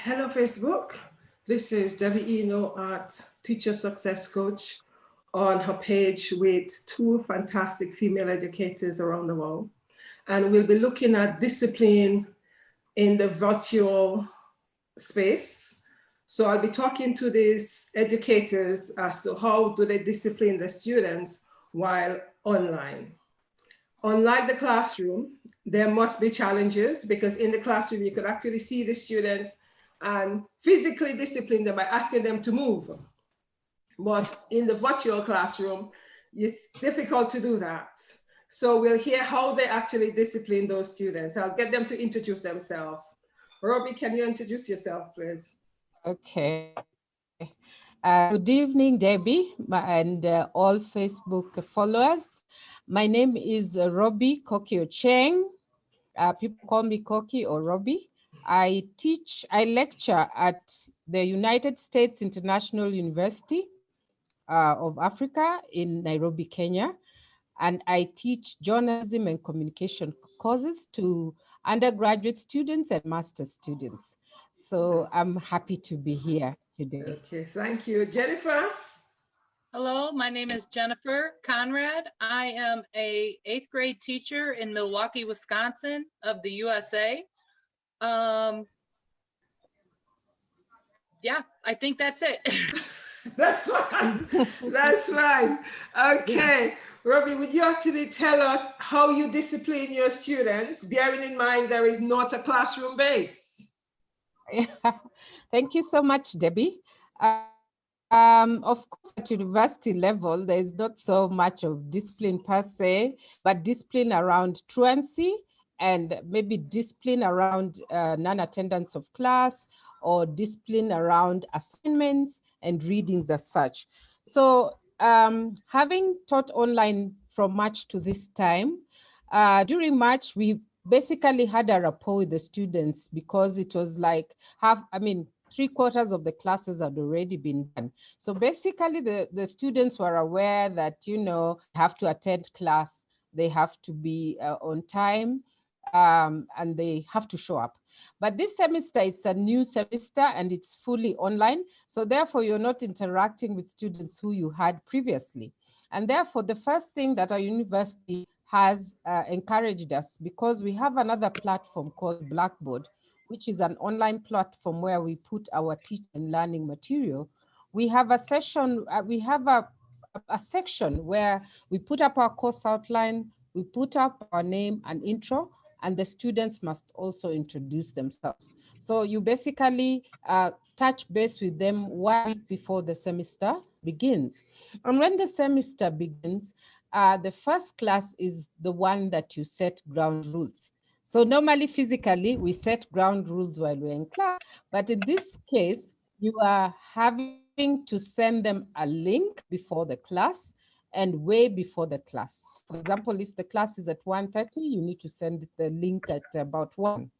Hello, Facebook. This is Debby Enoe at Teacher Success Coach on her page with two fantastic female educators around the world. And we'll be looking at discipline in the virtual space. So I'll be talking to these educators as to how do they discipline the students while online. Unlike the classroom, there must be challenges because in the classroom, you could actually see the students and physically discipline them by asking them to move. But in the virtual classroom, it's difficult to do that. So we'll hear how they actually discipline those students. I'll get them to introduce themselves. Robbie, can you introduce yourself, please? Okay. Good evening, Debbie, and all Facebook followers. My name is Robbie Kokio Cheng. People call me Koki or Robbie. I lecture at the United States International University of Africa in Nairobi, Kenya. And I teach journalism and communication courses to undergraduate students and master's students. So I'm happy to be here today. Okay, thank you. Jennifer? Hello, my name is Jennifer Conrad. I am a 8th grade teacher in Milwaukee, Wisconsin of the USA. Yeah, I think that's it. That's fine. That's fine. Okay. Robbie, would you actually tell us how you discipline your students, bearing in mind there is not a classroom base? Thank you so much, Debbie. Of course, at university level, there is not so much of discipline per se, but discipline around truancy and maybe discipline around non-attendance of class or discipline around assignments and readings as such. So having taught online from March to this time, during March, we basically had a rapport with the students because it was like 3/4 of the classes had already been done. So basically the students were aware that, have to attend class, they have to be on time, and they have to show up. But this semester, it's a new semester and it's fully online. So therefore, you're not interacting with students who you had previously. And therefore, the first thing that our university has encouraged us, because we have another platform called Blackboard, which is an online platform where we put our teaching and learning material. We have a session, we have a section where we put up our course outline, we put up our name and intro, and the students must also introduce themselves. So you basically touch base with them 1 week before the semester begins. And when the semester begins, the first class is the one that you set ground rules. So normally, physically, we set ground rules while we're in class, but in this case, you are having to send them a link before the class and way before the class. For example, if the class is at 1:30, you need to send the link at about 1.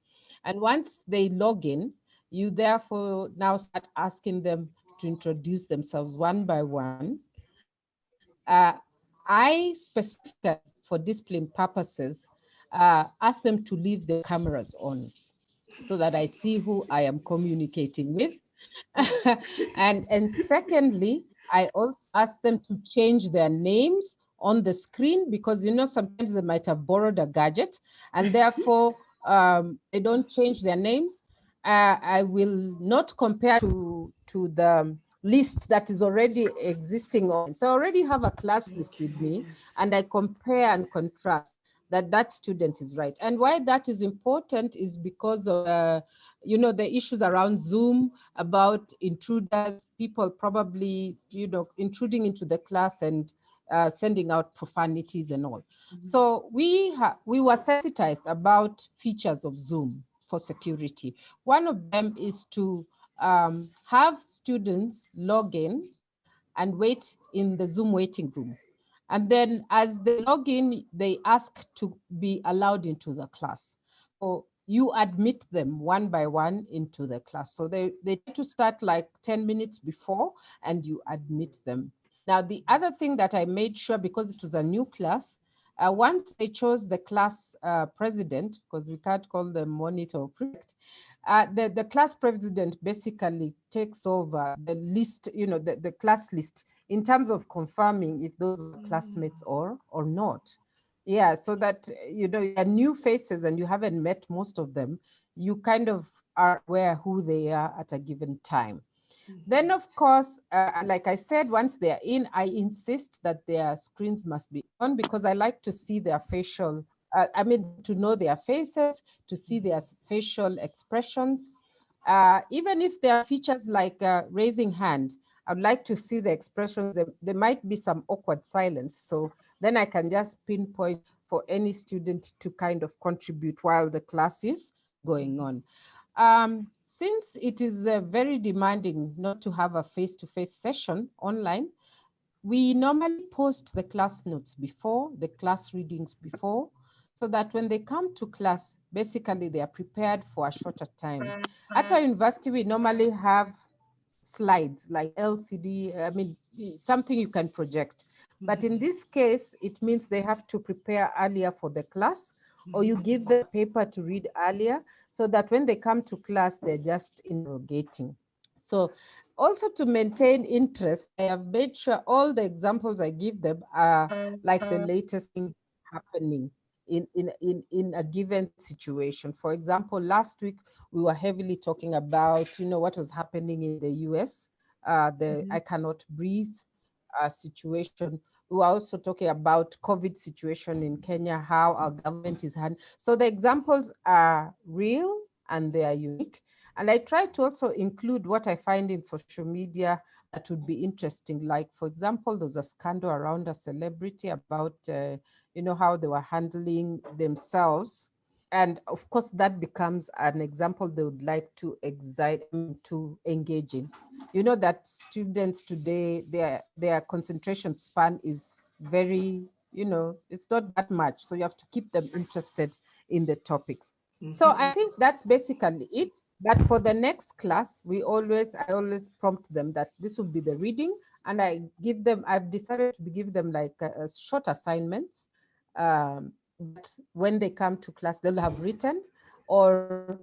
And once they log in, you therefore now start asking them to introduce themselves one by one. I specifically, for discipline purposes, ask them to leave the cameras on so that I see who I am communicating with. and secondly, I also ask them to change their names on the screen because, sometimes they might have borrowed a gadget and therefore they don't change their names. I will not compare to the list that is already existing on. So I already have a class list with me and I compare and contrast that student is right. And why that is important is because of, the issues around Zoom, about intruders, people probably, intruding into the class and sending out profanities and all. So we were sensitized about features of Zoom for security. One of them is to have students log in and wait in the Zoom waiting room. And then as they log in, they ask to be allowed into the class. So you admit them one by one into the class. So they tend to start like 10 minutes before and you admit them. Now, the other thing that I made sure, because it was a new class, once they chose the class president, because we can't call them monitor or prefect, The class president basically takes over the list, the class list in terms of confirming if those were classmates or not. Yeah, so that, there are new faces and you haven't met most of them, you kind of are aware who they are at a given time. Then, of course, like I said, once they're in, I insist that their screens must be on because I like to see their facial, to know their faces, to see their facial expressions. Even if there are features like raising hand, I'd like to see the expressions. There might be some awkward silence. So then I can just pinpoint for any student to kind of contribute while the class is going on. Since it is very demanding not to have a face-to-face session online, we normally post the class notes before, the class readings before, so that when they come to class, basically they are prepared for a shorter time. At our university, we normally have slides like LCD, something you can project. But in this case, it means they have to prepare earlier for the class, or you give them paper to read earlier, so that when they come to class, they're just interrogating. So also to maintain interest, I have made sure all the examples I give them are like the latest thing happening in a given situation. For example, last week we were heavily talking about, what was happening in the US, the I cannot breathe situation. We were also talking about COVID situation in Kenya, how our government is handling. So the examples are real and they are unique. And I try to also include what I find in social media that would be interesting. Like, for example, there's a scandal around a celebrity about, how they were handling themselves. And of course, that becomes an example they would like to to engage in. You know that students today, their concentration span is very, it's not that much. So you have to keep them interested in the topics. So I think that's basically it. But for the next class, I always prompt them that this will be the reading, and I've decided to give them like a short assignments. But when they come to class, they'll have written or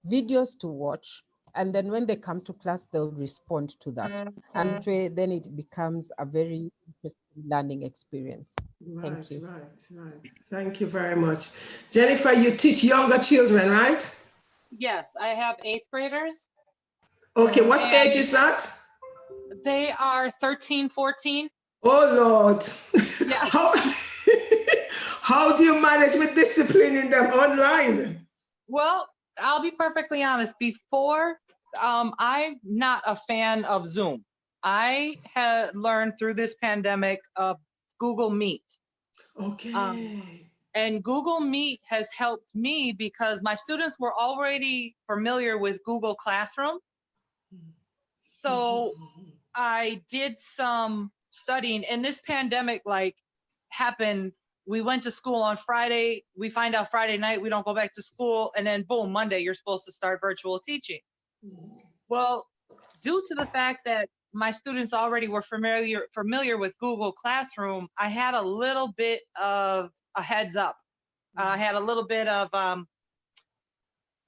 videos to watch. And then when they come to class, they'll respond to that. And then it becomes a very interesting learning experience. Thank you. Right. Thank you very much. Jennifer, you teach younger children, right? Yes, I have 8th graders. Okay, what age is that? They are 13, 14. Oh, Lord. Yeah. How do you manage with disciplining them online? Well, I'll be perfectly honest. Before, I'm not a fan of Zoom. I had learned through this pandemic of Google Meet. Okay. And Google Meet has helped me because my students were already familiar with Google Classroom. So I did some studying, and this pandemic happened. We went to school on Friday. We find out Friday night we don't go back to school, and then boom, Monday you're supposed to start virtual teaching. Well, due to the fact that my students already were familiar with Google Classroom, I had a little bit of a heads up. I had a little bit of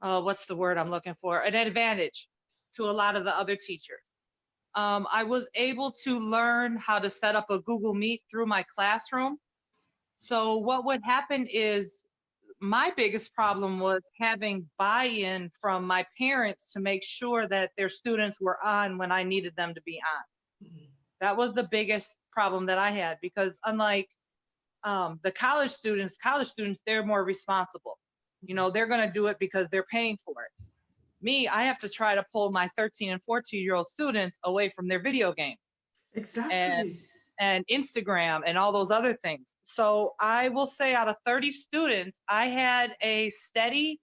what's the word I'm looking for? An advantage to a lot of the other teachers. I was able to learn how to set up a Google Meet through my classroom. So what would happen is my biggest problem was having buy-in from my parents to make sure that their students were on when I needed them to be on. That was the biggest problem that I had, because unlike the college students, they're more responsible. They're going to do it because they're paying for it. Me, I have to try to pull my 13 and 14-year-old students away from their video game. Exactly. And Instagram and all those other things. So I will say out of 30 students, I had a steady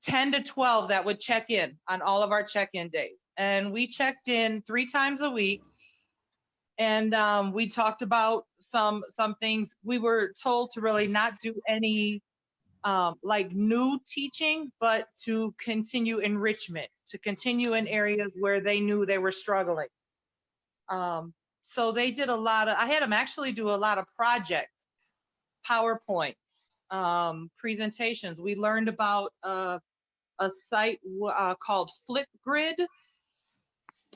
10 to 12 that would check in on all of our check-in days. And we checked in 3 times a week. And we talked about some things. We were told to really not do any new teaching, but to continue enrichment, to continue in areas where they knew they were struggling. So they did I had them actually do a lot of projects, PowerPoints, presentations. We learned about a site called Flipgrid.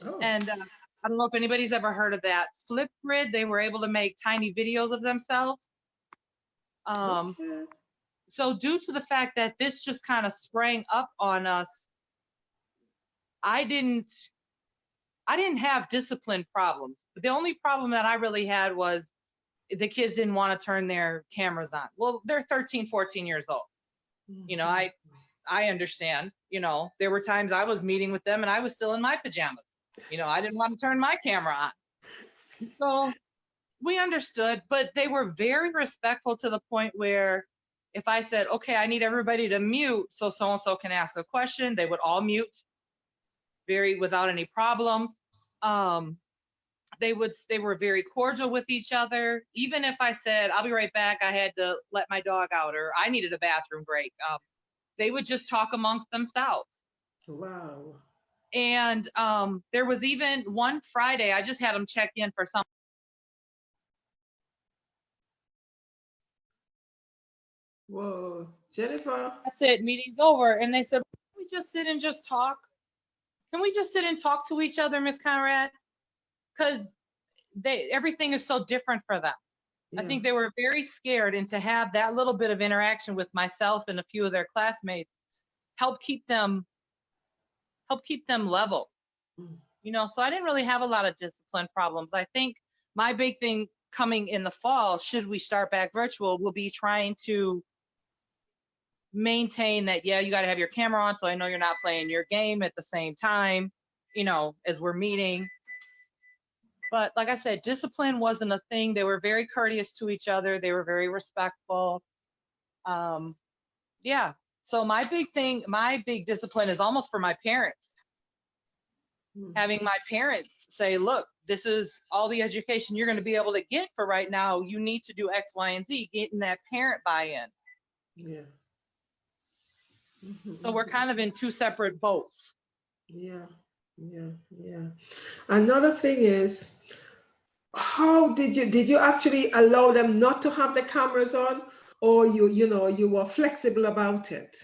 Oh, And I don't know if anybody's ever heard of that. Flipgrid, they were able to make tiny videos of themselves. okay. So due to the fact that this just kind of sprang up on us, I didn't have discipline problems. The only problem that I really had was the kids didn't want to turn their cameras on. Well, they're 13, 14 years old. You know, I understand, you know, there were times I was meeting with them and I was still in my pajamas. You know, I didn't want to turn my camera on. So we understood, but they were very respectful to the point where if I said, okay, I need everybody to mute so so-and-so can ask a question, they would all mute without any problems. They were very cordial with each other. Even if I said, I'll be right back, I had to let my dog out, or I needed a bathroom break, they would just talk amongst themselves. Wow. And there was even one Friday, I just had them check in for something. Whoa, Jennifer. That's it, meeting's over. And they said, can we just sit and just talk? Can we just sit and talk to each other, Miss Conrad? Because everything is so different for them. Yeah. I think they were very scared, and to have that little bit of interaction with myself and a few of their classmates help keep them level. You know, so I didn't really have a lot of discipline problems. I think my big thing coming in the fall, should we start back virtual, will be trying to maintain that, yeah, you got to have your camera on so I know you're not playing your game at the same time, you know, as we're meeting. But like I said, discipline wasn't a thing. They were very courteous to each other. They were very respectful. Yeah. So my big discipline is almost for my parents. Having my parents say, look, this is all the education you're going to be able to get for right now. You need to do X, Y, and Z, getting that parent buy-in. Yeah. So we're kind of in two separate boats. Yeah. Another thing is, how did you actually allow them not to have the cameras on, or you were flexible about it?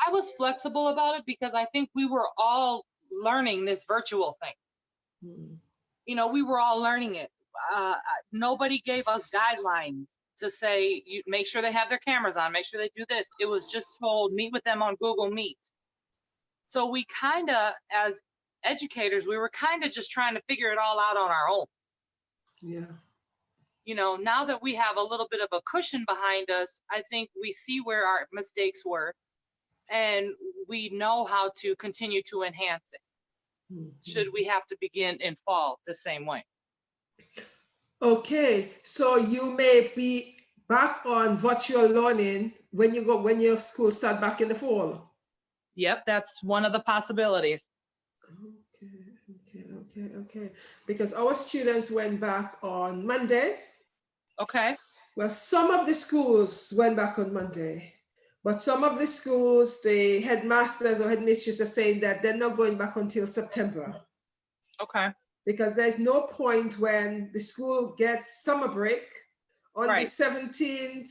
I was flexible about it because I think we were all learning this virtual thing. You know, we were all learning it. Nobody gave us guidelines to say, you make sure they have their cameras on, make sure they do this. It was just told, meet with them on Google Meet. So we kind of, as educators, we were kind of just trying to figure it all out on our own. Yeah. You know, now that we have a little bit of a cushion behind us, I think we see where our mistakes were and we know how to continue to enhance it. Should we have to begin in fall the same way? Okay, so you may be back on virtual learning when your school start back in the fall. Yep, that's one of the possibilities. Okay. Because our students went back on Monday. Okay. Well, some of the schools went back on Monday, but some of the schools, the headmasters or headmistresses are saying that they're not going back until September. Okay. Because there's no point when the school gets summer break on the 17th,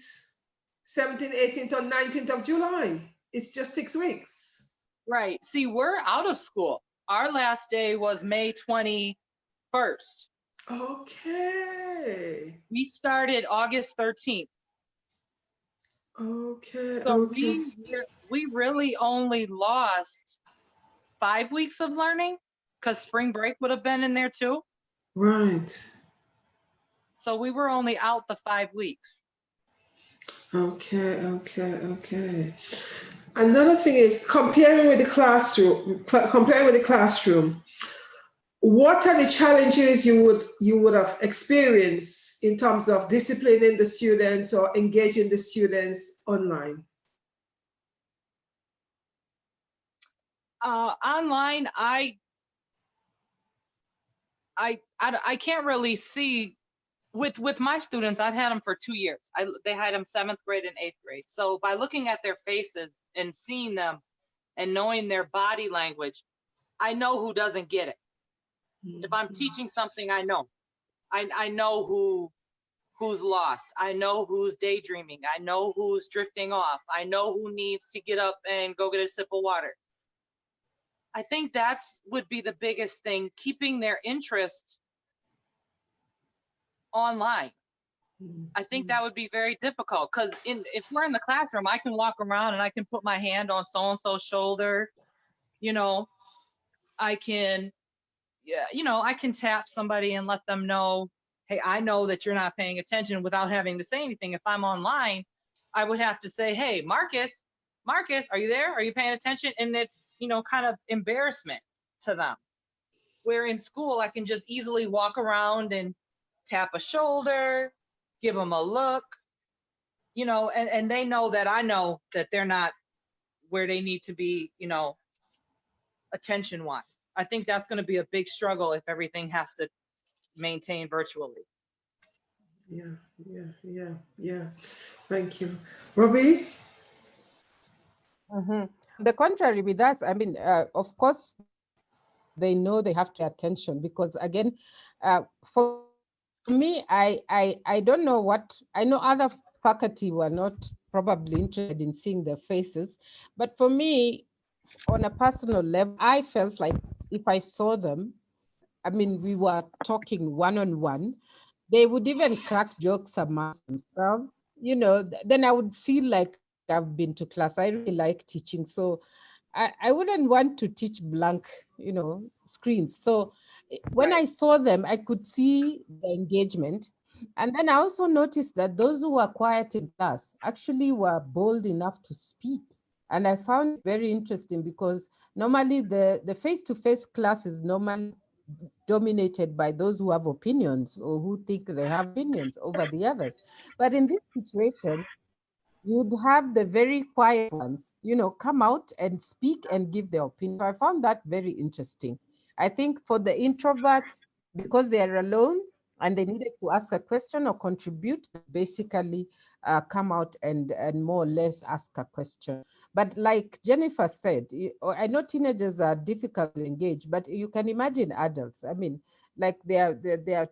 18th, or 19th of July. It's just 6 weeks. Right. See, we're out of school. Our last day was May 21st. Okay. We started August 13th. Okay. So okay. we really only lost 5 weeks of learning because spring break would have been in there too. Right. So we were only out the 5 weeks. Okay. Another thing is comparing with the classroom. What are the challenges you would have experienced in terms of disciplining the students or engaging the students online? Online, I can't really see with my students. I've had them for 2 years. They had them 7th grade and 8th grade. So by looking at their faces and seeing them and knowing their body language, I know who doesn't get it. If I'm teaching something, I know. I know who's lost. I know who's daydreaming. I know who's drifting off. I know who needs to get up and go get a sip of water. I think that's would be the biggest thing, keeping their interest online. I think that would be very difficult because if we're in the classroom, I can walk around and I can put my hand on so-and-so's shoulder. You know, I can, yeah, I can tap somebody and let them know, hey, I know that you're not paying attention without having to say anything. If I'm online, I would have to say, hey, Marcus, are you there? Are you paying attention? And it's, kind of embarrassment to them. Where in school, I can just easily walk around and tap a shoulder, give them a look, and they know that I know that they're not where they need to be, attention wise. I think that's going to be a big struggle if everything has to maintain virtually. Yeah. Thank you. Robbie? The contrary with us, I mean, of course, they know they have to pay attention because, again, for me, I don't know what, I know other faculty were not probably interested in seeing their faces, but for me, on a personal level, I felt like if I saw them, I mean, we were talking one-on-one, they would even crack jokes among themselves, then I would feel like I've been to class. I really like teaching. So I wouldn't want to teach blank, screens. So when I saw them, I could see the engagement. And then I also noticed that those who were quiet in class actually were bold enough to speak. And I found it very interesting because normally the face-to-face class is normally dominated by those who have opinions or who think they have opinions over the others. But in this situation, you'd have the very quiet ones, come out and speak and give their opinion. So I found that very interesting. I think for the introverts, because they are alone and they needed to ask a question or contribute, basically come out and more or less ask a question. But like Jennifer said, I know teenagers are difficult to engage, but you can imagine adults. I mean, like they are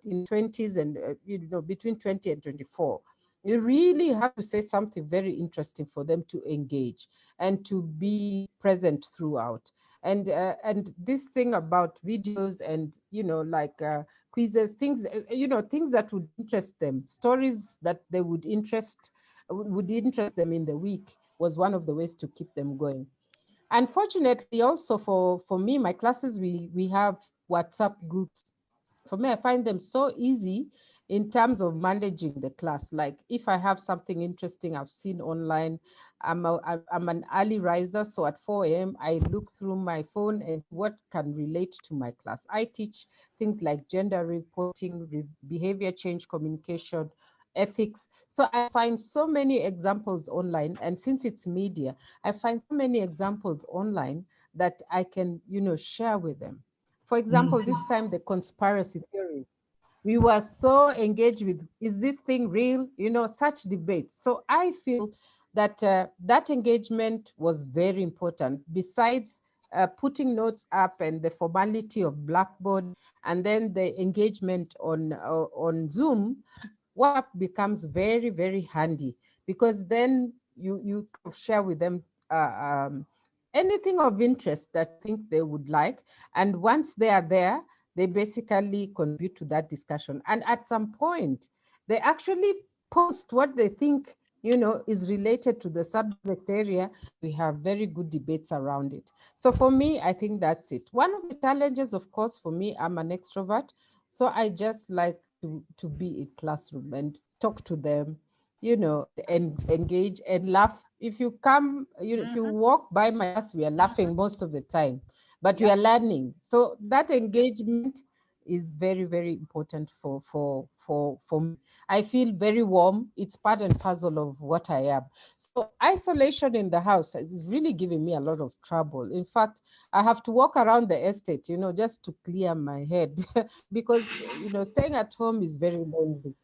in 20s and between 20 and 24. You really have to say something very interesting for them to engage and to be present throughout. And this thing about videos and like quizzes, things that would interest them, stories that they would interest them in the week was one of the ways to keep them going. Unfortunately, also for me, my classes, we have WhatsApp groups. For me, I find them so easy in terms of managing the class. Like if I have something interesting I've seen online, I'm an early riser, so at 4 a.m. I look through my phone and what can relate to my class. I teach things like gender reporting, behavior change communication, ethics. So I find so many examples online, and since it's media, I find so many examples online that I can, share with them. For example, this time the conspiracy theory, we were so engaged with, is this thing real? Such debates. So I feel that that engagement was very important. Besides putting notes up and the formality of Blackboard, and then the engagement on Zoom, WhatsApp becomes very, very handy because then you share with them anything of interest that you think they would like. And once they are there, they basically contribute to that discussion. And at some point, they actually post what they think, is related to the subject area. We have very good debates around it. So for me, I think that's it. One of the challenges, of course, for me, I'm an extrovert. So I just like to be in classroom and talk to them, and engage and laugh. If you come, if you walk by my class, we are laughing most of the time, but we are learning. So that engagement is very, very important for me. I feel very warm. It's part and parcel of what I am. So isolation in the house is really giving me a lot of trouble. In fact, I have to walk around the estate, just to clear my head because, staying at home is very lonely.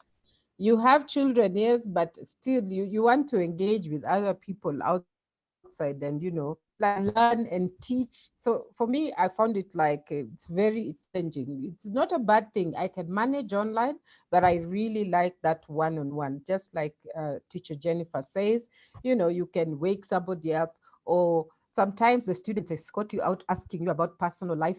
You have children, yes, but still you want to engage with other people outside and, like learn and teach. So for me, I found it like it's very challenging. It's not a bad thing. I can manage online, but I really like that one-on-one. Just like teacher Jennifer says, you can wake somebody up, or sometimes the students escort you out asking you about personal life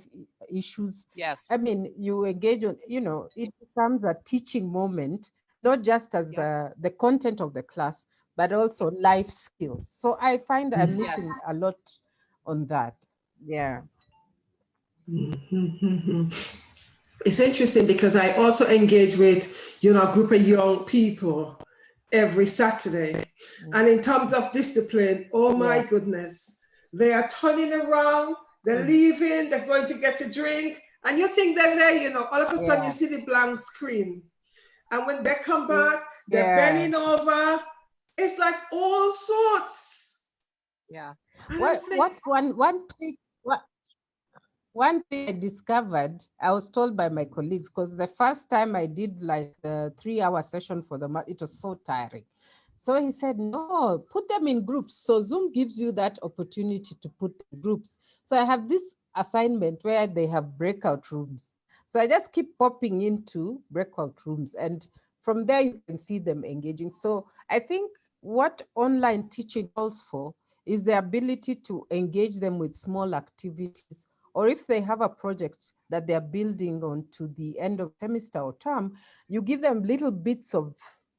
issues. Yes. I mean, you engage on, it becomes a teaching moment, not just as Yep. the content of the class, but also life skills. So I find I'm Yes. missing a lot on that. Yeah. It's interesting because I also engage with, a group of young people every Saturday. And in terms of discipline, oh my Yeah. goodness, they are turning around, they're leaving, they're going to get a drink, and you think they're there, all of a sudden you Yeah. see the blank screen. And when they come back, they're Yeah. bending over. It's like all sorts. Yeah. And I'm What thinking, one trick one thing I discovered, I was told by my colleagues, because the first time I did like the 3 hour session for the month, it was so tiring. So he said, no, put them in groups. So Zoom gives you that opportunity to put groups. So I have this assignment where they have breakout rooms. So I just keep popping into breakout rooms, and from there you can see them engaging. So I think what online teaching calls for is the ability to engage them with small activities, or if they have a project that they're building on to the end of semester or term, you give them little bits of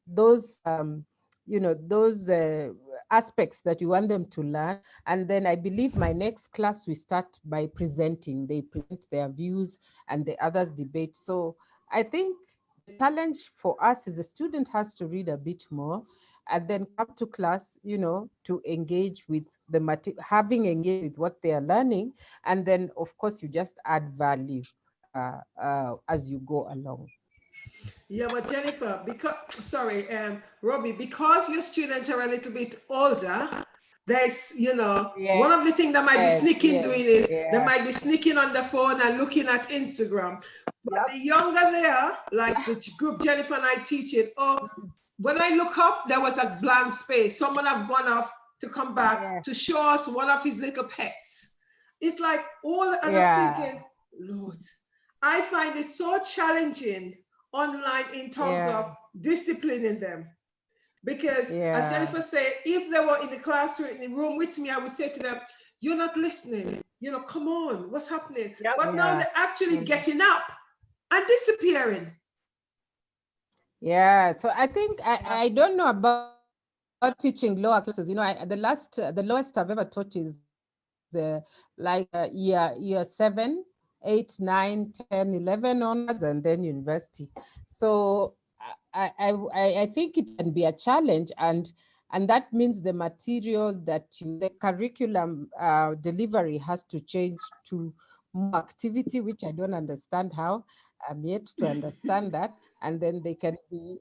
those those aspects that you want them to learn. And then I believe my next class we start by presenting. They present their views and the others debate. So I think the challenge for us is the student has to read a bit more and then come to class, to engage with the having engaged with what they are learning. And then, of course, you just add value as you go along. yeah, but Jennifer, because sorry, Robbie, because your students are a little bit older, there's, one Yes, of the things that might be sneaking yes, doing is they yeah, might be sneaking on the phone and looking at Instagram. But Yep. the younger they are, like the group Jennifer and I teach it, oh, when I look up, there was a blank space. Someone have gone off to come back yeah, to show us one of his little pets. It's like all, and I'm yeah, thinking, Lord, I find it so challenging online in terms yeah, of disciplining them. Because as yeah, Jennifer said, if they were in the classroom, in the room with me, I would say to them, you're not listening. Come on, what's happening? Yep. But now yeah. they're actually Mhm. getting up and disappearing. Yeah, so I think Yep. I don't know about teaching lower classes. The lowest I've ever taught is year 7, 8, 9, 10, 11 onwards, and then university. So I think it can be a challenge, and that means the material the curriculum delivery has to change to more activity, which I don't understand how. I'm yet to understand that. And then they can be,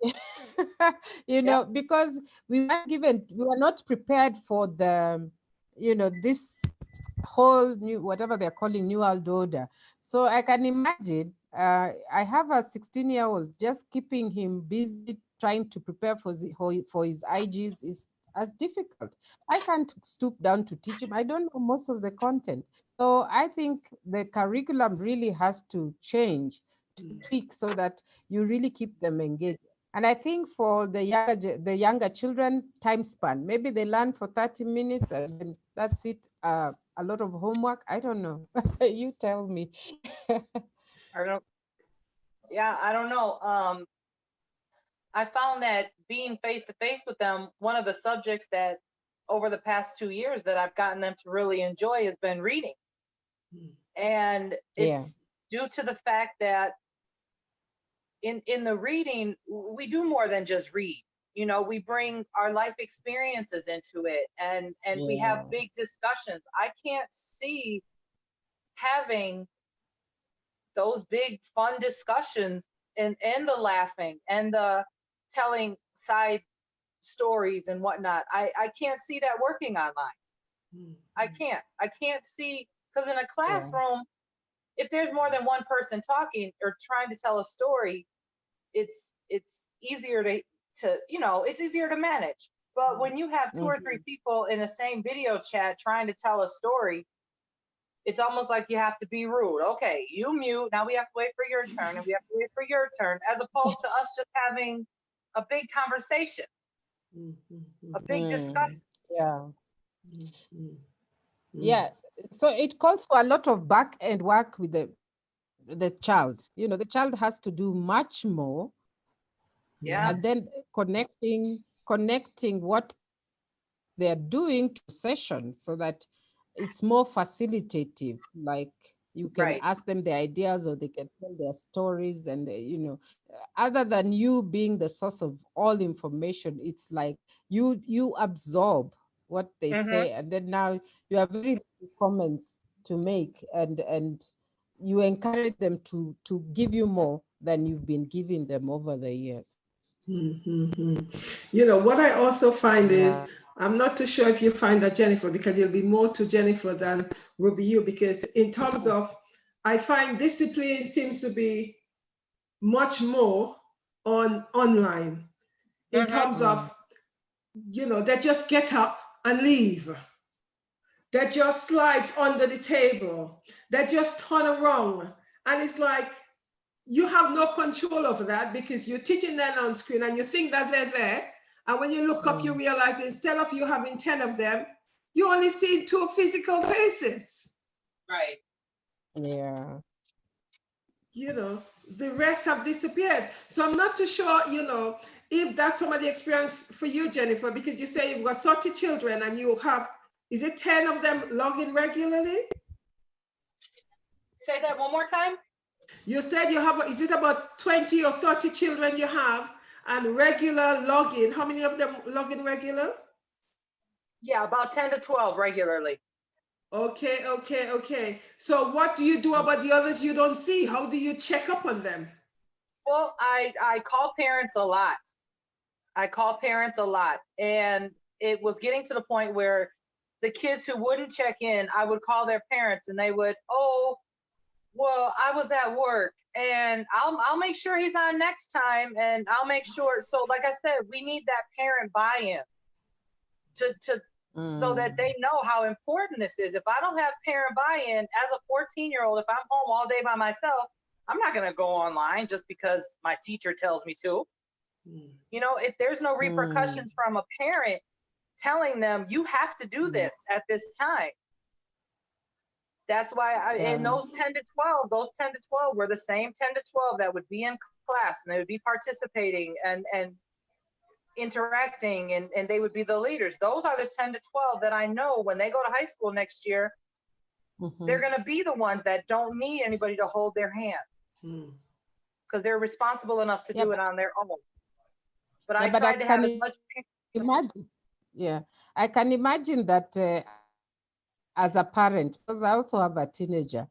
Yep. because we were not prepared for this whole new, whatever they're calling, new world order. So I can imagine, I have a 16-year-old, just keeping him busy trying to prepare for his IGs is as difficult. I can't stoop down to teach him. I don't know most of the content. So I think the curriculum really has to change, to tweak, so that you really keep them engaged. And I think for the younger children, time span, maybe they learn for 30 minutes and then that's it. A lot of homework. I don't know. You tell me. I don't. Yeah, I don't know. I found that being face to face with them, one of the subjects that over the past 2 years that I've gotten them to really enjoy has been reading. And Yeah. it's due to the fact that in the reading, we do more than just read. We bring our life experiences into it, and we have Yeah. big discussions. I can't see having those big fun discussions and the laughing and the telling side stories and whatnot. I can't see that working online. I can't see, because in a Yeah. classroom, if there's more than one person talking or trying to tell a story, it's easier to it's easier to manage. But when you have two or three people in the same video chat trying to tell a story, it's almost like you have to be rude. Okay, you mute. Now we have to wait for your turn, and we have to wait for your turn, as opposed to us just having a big conversation, a big discussion. Yeah. Yeah. So it calls for a lot of back end work with the child. You know, the child has to do much more. Yeah. And then connecting what they're doing to sessions so that it's more facilitative. Like you can ask them the ideas or they can tell their stories, and you know, other than you being the source of all information, it's like you absorb what they say, and then now you have very few comments to make, and you encourage them to give you more than you've been giving them over the years. You know, what I also find is, I'm not too sure if you find that, Jennifer, because it'll be more to Jennifer than Ruby you, because in terms of, I find discipline seems to be much more online in terms of, you know, they just get up and leave. They just slides under the table. They just turn around. And it's like, you have no control over that because you're teaching them on screen and you think that they're there. And when you look up, you realize instead of you having 10 of them, you only see 2 physical faces. Right. Yeah. You know, the rest have disappeared. So I'm not too sure, you know, if that's some of the experience for you, Jennifer, because you say you've got 30 children and you have, is it 10 of them logging regularly? Say that one more time. You said you have, is it about 20 or 30 children you have and regular login? How many of them log in regular? Yeah, about 10 to 12 regularly. Okay. So what do you do about the others you don't see? How do you check up on them? Well, I call parents a lot. And it was getting to the point where the kids who wouldn't check in, I would call their parents and they would, oh, well, I was at work and I'll make sure he's on next time, and I'll make sure. So like I said, we need that parent buy-in so that they know how important this is. If I don't have parent buy-in as a 14-year-old, if I'm home all day by myself, I'm not going to go online just because my teacher tells me to. You know, if there's no repercussions from a parent telling them you have to do this at this time. That's why in those 10 to 12 were the same 10 to 12 that would be in class and they would be participating and interacting, and they would be the leaders. Those are the 10 to 12 that I know when they go to high school next year, they're going to be the ones that don't need anybody to hold their hand because they're responsible enough to do it on their own. But I tried to have as much. I can imagine that as a parent, because I also have a teenager,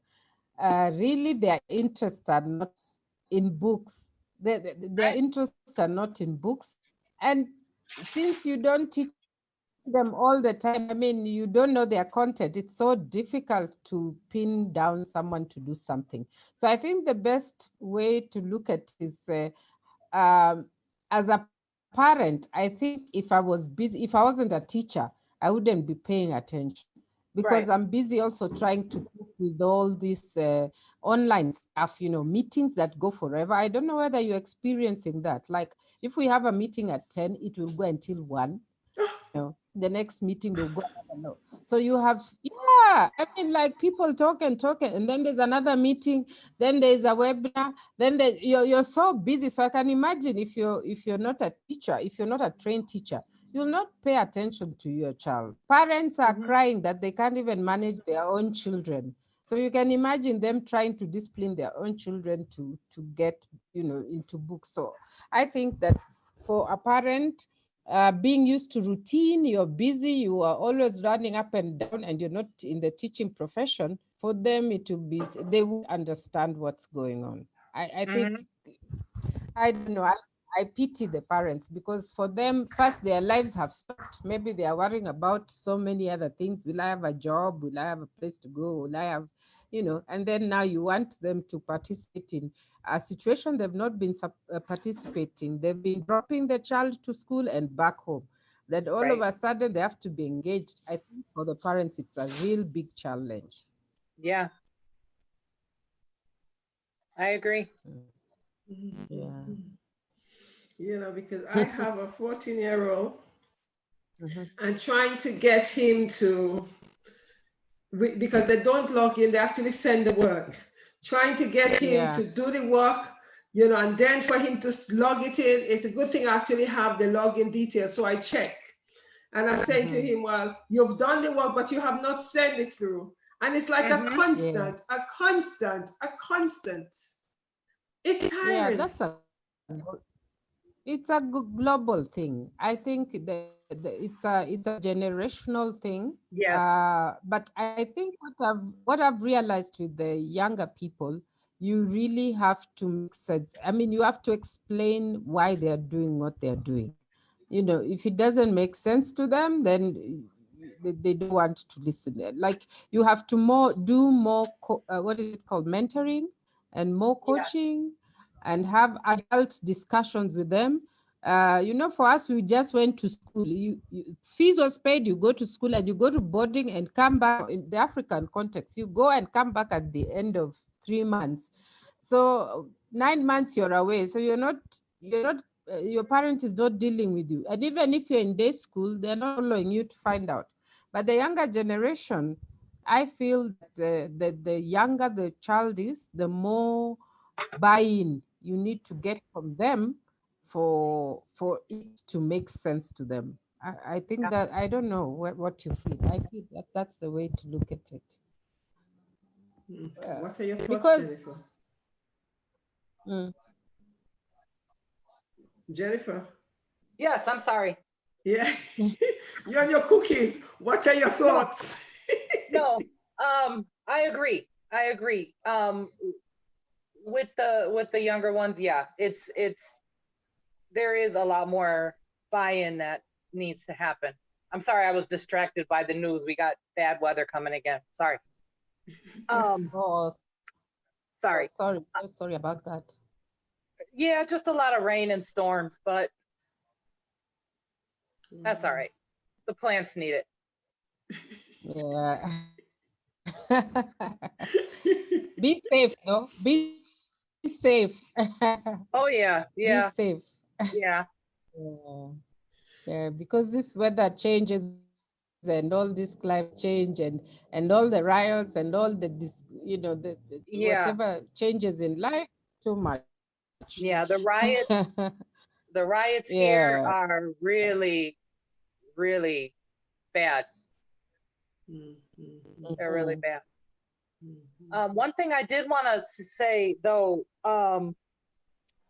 really their interests are not in books. Their interests are not in books. And since you don't teach them all the time, I mean, you don't know their content. It's so difficult to pin down someone to do something. So I think the best way to look at it is as a parent, I think if I was busy, if I wasn't a teacher, I wouldn't be paying attention because I'm busy also trying to cope with all this online stuff, you know, meetings that go forever. I don't know whether you're experiencing that. Like if we have a meeting at 10, it will go until 1. You know, the next meeting will go. So you have, I mean, like people talk, and then there's another meeting, then there's a webinar, then you're so busy. So I can imagine if you're not a teacher, if you're not a trained teacher, you'll not pay attention to your child. Parents are crying that they can't even manage their own children. So you can imagine them trying to discipline their own children to get, you know, into books. So I think that for a parent, being used to routine, you're busy, you are always running up and down, and you're not in the teaching profession, for them it will be, they will understand what's going on. I think, I don't know, I pity the parents because for them, first their lives have stopped. Maybe they are worrying about so many other things. Will I have a job? Will I have a place to go? Will I have, you know, and then now you want them to participate in a situation they've not been participating. They've been dropping the child to school and back home. That all of a sudden they have to be engaged. I think for the parents, it's a real big challenge. Yeah. I agree. Yeah. You know, because I have a 14-year-old Mhm. and trying to get him to, because they don't log in, they actually send the work. Trying to get him Yeah. to do the work, you know, and then for him to log it in, it's a good thing I actually have the login details. So I check. And I'm saying to him, well, you've done the work, but you have not sent it through. And it's like a Yeah. constant. It's Yeah, tiring. it's a global thing. I think it's a generational thing. Yes. But I think what I've realized with the younger people, you really have to make sense. I mean, you have to explain why they are doing what they are doing. You know, if it doesn't make sense to them, then they don't want to listen. Like, you have to do more what is it called, mentoring, and more Yeah. coaching, and have adult discussions with them. You know, for us, we just went to school. Fees was paid, you go to school, and you go to boarding and come back. In the African context, you go and come back at the end of 3 months. So 9 months you're away. So you're not your parent is not dealing with you. And even if you're in day school, they're not following you to find out. But the younger generation, I feel that the younger the child is, the more buy-in you need to get from them for it to make sense to them. I think that, I don't know what you feel. I feel that that's the way to look at it. What are your thoughts, Because Jennifer? mm, Jennifer? Yes, I'm sorry. Yeah. You and your cookies. What are your thoughts? No. I agree. I agree. With the younger ones, yeah, it's there is a lot more buy-in that needs to happen. I'm sorry, I was distracted by the news. We got bad weather coming again. Sorry. oh, Sorry. sorry, so sorry about that. Yeah, just a lot of rain and storms, but that's all right. The plants need it. Yeah. Be safe, no? Be safe. Oh yeah, Be yeah, safe. yeah, Yeah. Yeah, because this weather changes and all this climate change and all the riots and all the yeah, whatever changes in life, too much. yeah. The riots here Yeah. are really, really bad. They're really Mhm. bad. One thing I did want to say though,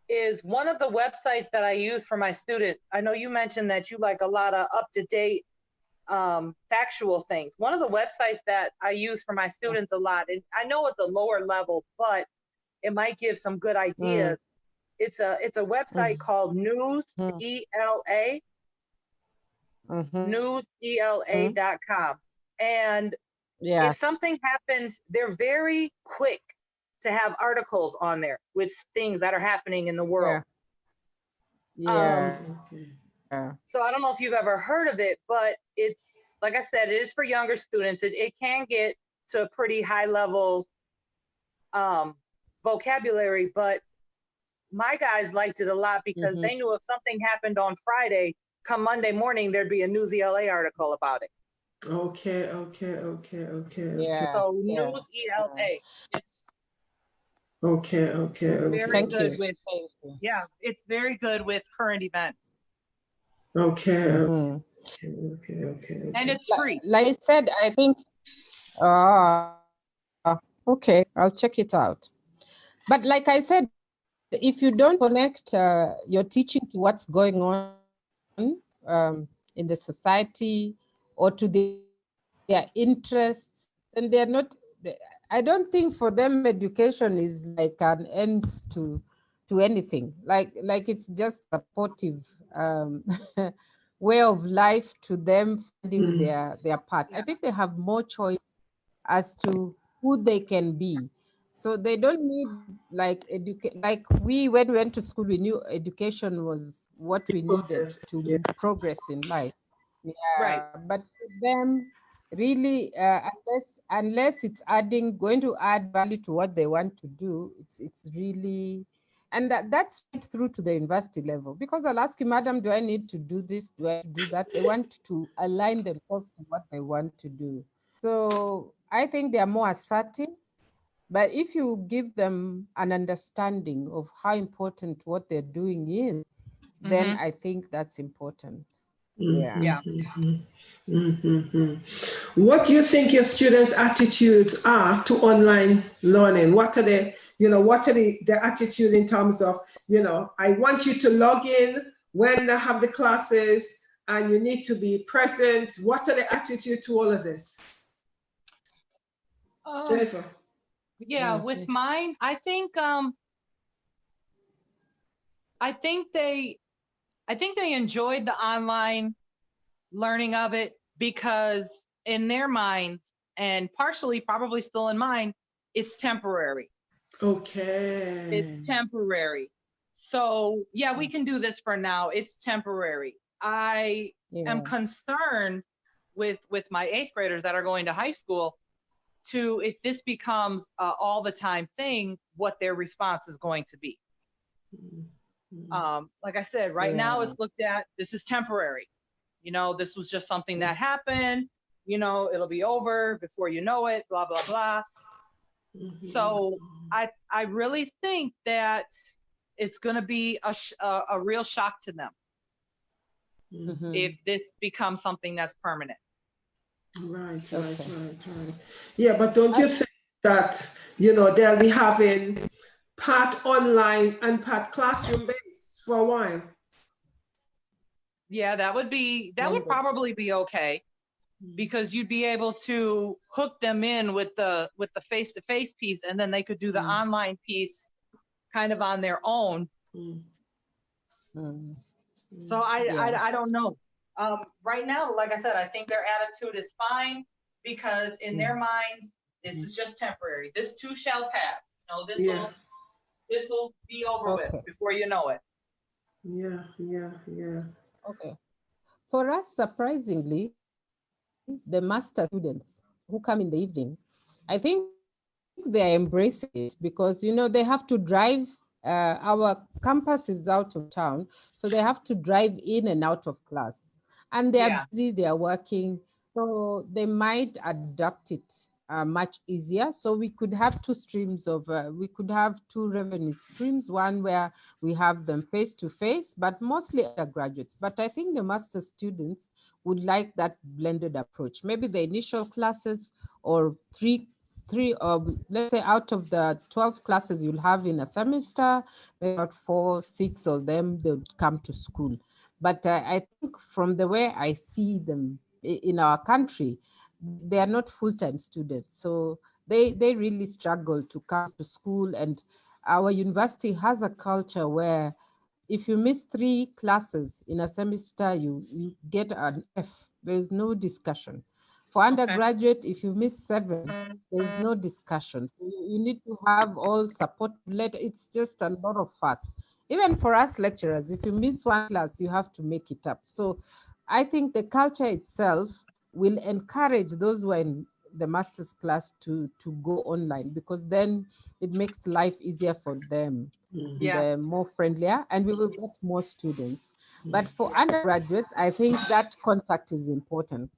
is one of the websites that I use for my student. I know you mentioned that you like a lot of up-to-date factual things. One of the websites that I use for my students a lot, and I know it's a lower level, but it might give some good ideas. It's a website called News ELA, newsela.com. And Yeah. if something happens, they're very quick to have articles on there with things that are happening in the world. Yeah. So I don't know if you've ever heard of it, but it's, like I said, it is for younger students. It can get to a pretty high level vocabulary, but my guys liked it a lot because they knew if something happened on Friday, come Monday morning, there'd be a News ELA article about it. Okay. Yeah. So Yeah. News ELA, it's Okay. very Thank good you. with, Thank you. Yeah, it's very good with current events. Okay. Mhm. And it's free. Like I said, I think, okay, I'll check it out. But like I said, if you don't connect your teaching to what's going on in the society or to their interests, then they're not. I don't think for them education is like an ends to anything. Like it's just a supportive way of life to them finding their path. I think they have more choice as to who they can be. So they don't need like like we, when we went to school, we knew education was what we needed Important. to Yeah. progress in life. Right. Yeah, but for them, really, unless it's going to add value to what they want to do, it's really, and that's right through to the university level. Because I'll ask you, madam, do I need to do this? Do I do that? They want to align themselves to what they want to do. So I think they are more assertive. But if you give them an understanding of how important what they're doing is, then I think that's important. Yeah. Yeah. What do you think your students' attitudes are to online learning? What are the attitude in terms of, I want you to log in when I have the classes and you need to be present. What are the attitude to all of this? Jennifer. Yeah, with mine, I think I think they enjoyed the online learning of it because in their minds, and partially probably still in mine, it's temporary. Okay. It's temporary. So yeah, we can do this for now. It's temporary. I am concerned with my 8th graders that are going to high school to, if this becomes all the time thing, what their response is going to be. Like I said, right now it's looked at, this is temporary. This was just something that happened, it'll be over before you know it, blah, blah, blah. So I really think that it's going to be a real shock to them if this becomes something that's permanent. Right. Yeah, but don't you think that, they'll be having part online and part classroom based for a while? Yeah, that would probably be okay, because you'd be able to hook them in with the face-to-face piece, and then they could do the online piece kind of on their own. So I don't know. Right now, like I said, I think their attitude is fine, because in their minds, this is just temporary. This too shall pass. This will be over with before you know it. Yeah. Okay. For us, surprisingly, the master students who come in the evening, I think they are embracing it because, they have to drive. Our campus is out of town, so they have to drive in and out of class. And they are busy, they are working, so they might adapt it much easier. So we could have we could have two revenue streams, one where we have them face to face, but mostly undergraduates. But I think the master students would like that blended approach. Maybe the initial classes, or let's say out of the 12 classes you'll have in a semester, about 4, 6 of them, they would come to school. But I think from the way I see them in our country, they are not full-time students. So they really struggle to come to school. And our university has a culture where if you miss 3 classes in a semester, you get an F. There's no discussion. For undergraduate, if you miss 7, there's no discussion. So you need to have all support letter. It's just a lot of fuss. Even for us lecturers, if you miss 1 class, you have to make it up. So I think the culture itself will encourage those who are in the master's class to go online, because then it makes life easier for them. They're more friendlier, and we will get more students. But for undergraduates, I think that contact is important.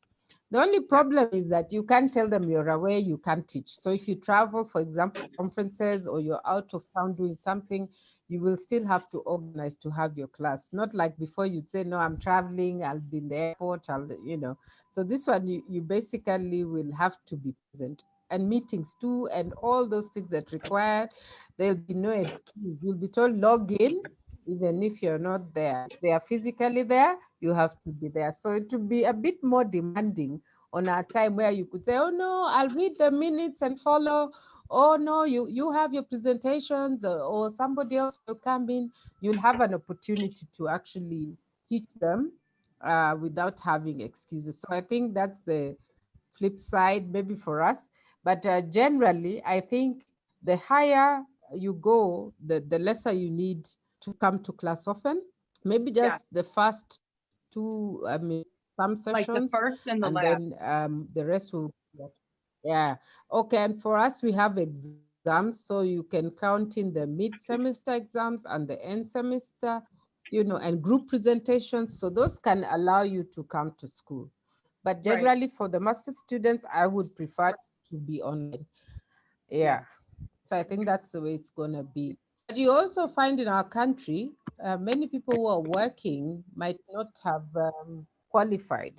The only problem is that you can't tell them you're away, you can't teach. So if you travel, for example, conferences, or you're out of town doing something, you will still have to organize to have your class. Not like before, you'd say, no, I'm traveling, I'll be in the airport, So this one, you basically will have to be present. And meetings too, and all those things that require, there'll be no excuse. You'll be told, log in, even if you're not there. If they are physically there, you have to be there. So it will be a bit more demanding on our time, where you could say, oh no, I'll read the minutes and follow. Oh no, you have your presentations, or somebody else will come in. You'll have an opportunity to actually teach them without having excuses. So I think that's the flip side, maybe for us. But generally, I think the higher you go, the lesser you need to come to class often. Maybe just the first 2, some Like the sessions, first and the and last. then the rest will, yeah. Okay, and for us, we have exams, so you can count in the mid-semester exams and the end semester, and group presentations. So those can allow you to come to school. But Right. generally, for the master students, I would prefer to be online. Yeah. So I think that's the way it's going to be. But you also find in our country, many people who are working might not have qualified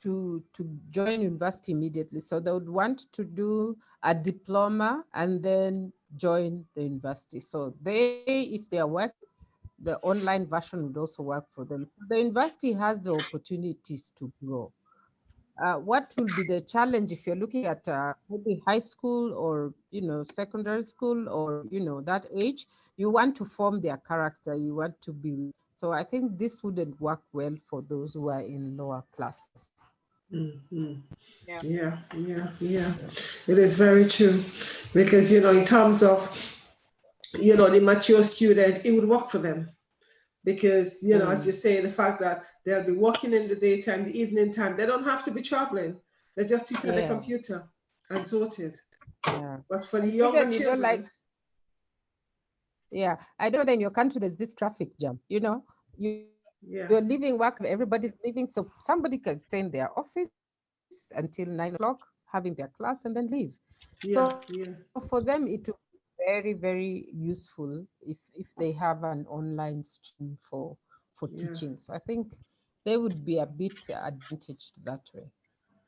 to join university immediately. So they would want to do a diploma and then join the university. So if they are working, the online version would also work for them. The university has the opportunities to grow. What will be the challenge if you're looking at maybe high school or secondary school or that age? You want to form their character. You want to be. So I think this wouldn't work well for those who are in lower classes. Mhm. Yeah. Yeah. It is very true. Because, in terms of, the mature student, it would work for them. Because, as you say, the fact that they'll be working in the daytime, the evening time, they don't have to be traveling. They just sit at the computer and sort it. Yeah. But for the And younger even you don't children, I don't know that in your country there's this traffic jam. You're leaving work, everybody's leaving, so somebody can stay in their office until 9 o'clock, having their class, and then leave. So for them, it would be very, very useful if they have an online stream for teaching. So I think they would be a bit advantaged that way.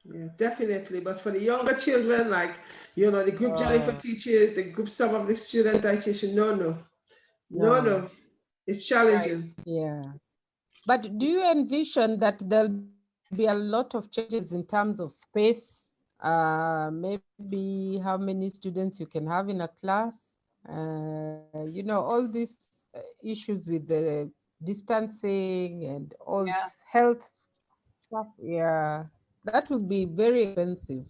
Yeah, definitely. But for the younger children, like, the group journey for teachers, the group some of the student I teach, no. It's Right. challenging. Yeah. But do you envision that there'll be a lot of changes in terms of space? Maybe how many students you can have in a class? All these issues with the distancing and all Yeah. this health stuff. Yeah, that would be very expensive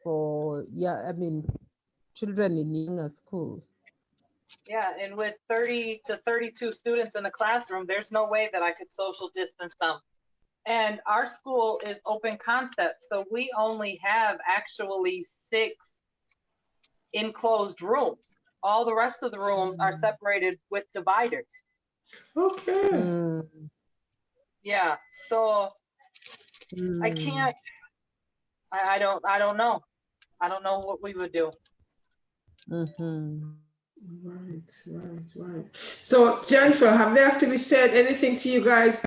for, children in younger schools. Yeah. And with 30 to 32 students in the classroom, there's no way that I could social distance them. And our school is open concept, so we only have actually 6 enclosed rooms. All the rest of the rooms are separated with dividers. Okay. Yeah. So I can't. I don't know. I don't know what we would do. Right. So, Jennifer, have they actually said anything to you guys,